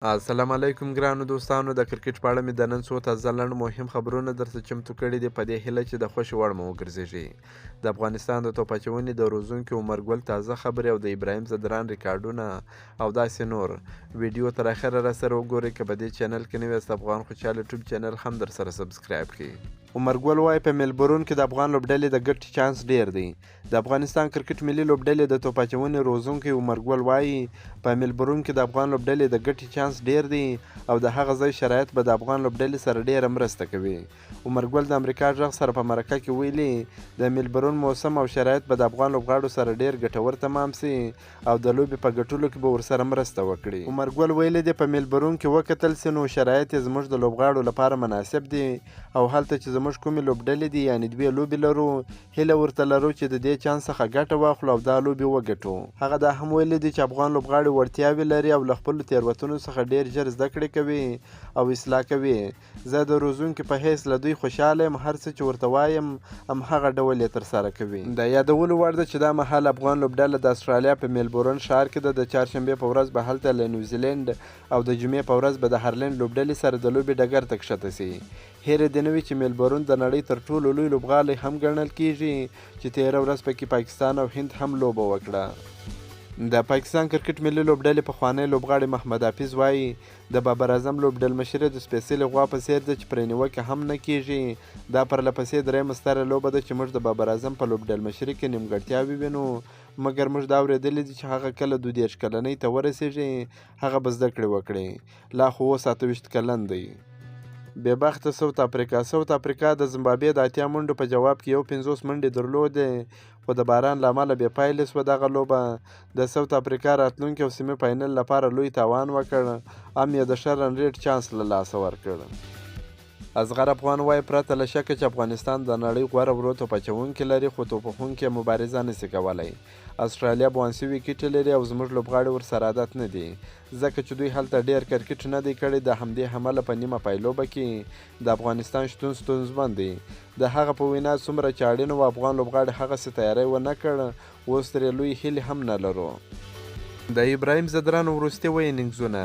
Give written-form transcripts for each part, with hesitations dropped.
السلام علیکم ګرانو دوستانو، د کرکټ په اړه مې د نن څو تازه لنډ مهم خبرونه درته چمتو کړي دي، په دې هیله چې د خوښې وړ مو وګرځېږي. د افغانستان د توپ اچونې د روزونکي عمر ګل تازه خبرې او د ابراهیم ځدران ریکارډونه او داسې نور ویډیو تر اخره راسره وګورئ. که په دې چینل کې نوي یاست، افغان خوشحال یوټیوب چینل هم در سره سبسکرایب کړئ. عمر ګل وایي په ملبورن کې د افغان لوبډلې د ګټې چانس ډیر دی. د افغانستان کرکټ ملي لوبډلې د توپ اچونې روزونکی عمر ګل وایي په ملبورن کې د افغان لوبډلې د ګټې چانس ډیر دی او د هغه ځای شرایط به د افغان لوبډلې سره ډیره مرسته کوي. عمر ګل د امریکا غږ سره په مرکه کې ویلي د ملبورن موسم او شرایط به د افغان لوبغاړو سره ډیر ګټور تمام سي او د لوبې په ګټلو کې به ورسره مرسته وکړي. عمر ګل ویلي دی په ملبورن کې وکتل سي نو شرایط یې زموږ د لوبغاړو لپاره مناسب دي او هلته چې زموږ کومې لوبډلې دي یعنې دوې لوبې لرو، هیله ورته لرو چې د دې چانس څخه ګټه واخلو او دا لوبې وګټو. هغه دا هم ویلي دی چې افغان لوبغاړي وړتیاوې لري او له خپلو تېروتنو څخه ډیر ژر زده کړې کوي او اصلاح کوي. زه د روزونکي په حیث له دوی خوشحاله یم، هر څه چې ورته وایم همهغه ډول یې ترسره کوي. د یادولو وړ ده چې دا مهال افغان لوبډله د استرالیا په ملبورن ښار کې ده. د چهارشنبې په ورځ به هلته له نیوزیلینډ او د جمعې په ورځ به د هالنډ لوبډلې سره د لوبې ډګر ته کښته سي. هیره دې نه وي چې ملبورن د نړۍ تر ټولو لوی لوبغالی هم ګڼل کیږي چې تېره ورځ پکې پاکستان او هند هم لوبه وکړه. د پاکستان کرکټ ملي لوبډلې پخوانی لوبغاړی محمد حفیظ وایي د بابر اعظم لوبډلمشري د سپېڅلې غوا په څېر ده چې پرې نیوکې هم نه کیږي. دا پرله پسې درېیمه ستره لوبه ده چې موږ د بابر اعظم په لوبډلمشري کې نیمګړتیاوې وینو، مګر موږ دا اورېدلي دي چې هغه کله 32 کلنۍ ته ورسېږي هغه به زده کړې وکړي. لا خو اوس 28 کلن دی. بېبخته ساوت افریقا د زمبابوې د 80 منډو په جواب کې 50 منډې درلودې، خو د باران له امله بې پایلې شوه. دغه لوبه د ساوت افریقا راتلونکي او سیمې فاینل لپاره لوی تاوان وکړ. ام یې د ښه رن ریټ چانس له لاسه ورکړ. اصغر افغان وایي پرته له شکه چې افغانستان د نړۍ غوره ورو توپ اچوونکي لري، خو توپ وهونکي مبارزه نشي کولی. استرالیا بوانسي ویکټې لري او زموږ لوبغاړي ورسره عادت نه دي، ځکه چې دوی هلته ډیر کرکټ نه دی کړی. د همدې حمله په نیمه پایلوبه کې د افغانستان شتون ستونزمن دی. د هغه په وینا څومره چې اړین و افغان لوبغاړي هغسې تیاری ونه کړ، اوس ترې لوی هیلې هم نه لرو. د ابراهیم ځدران وروستي اوه انینګزونه.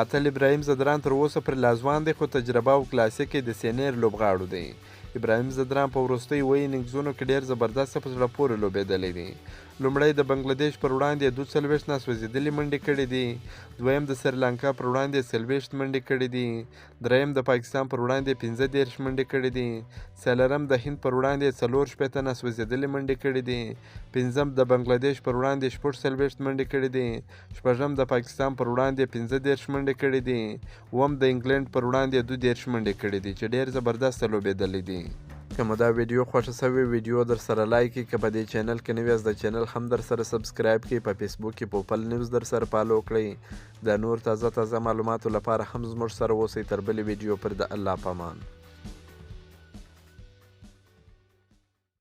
اتل ابراهیم ځدران تر اوسه پر لازوان دی، خو تجربه او کلاسیک یې د سینیر لوبغاړو دی. ابراهیم ځدران په وروستیو اوه انینګزونو کې ډېر زبردست په زړه پورې لوبېدلی دی. لومړی د بنګلادیش پر وړاندې 42 ناسوځېدلې منډې کړې دي، دویم د سریلانکا پر وړاندې 40 منډې کړې دي، دریم د پاکستان پر وړاندې 15 منډې کړې دي، څلورم د هند پر وړاندې 44 ناسوځېدلې منډې کړې دي، پنځم د بنګلادیش پر وړاندې 40 منډې کړې دي، شپږم د پاکستان پر وړاندې 15 منډې کړې دي، اووم د انګلند پر وړاندې 22 منډې کړې دي چې ډېر زبردسته لوبېدلی دي. که مو دا ویډیو خوښه سوې ویډیو در سره لایک کړئ، که په دې چینل کې نوي یاست د چینل هم در سره سبسکرایب کړئ، په فیسبوک کې پوپل نیوز در سره فالو کړئ. د نور تازه معلوماتو لپاره هم زموږ سره اوسئ. تر بلې ویډیو پر د الله پامان.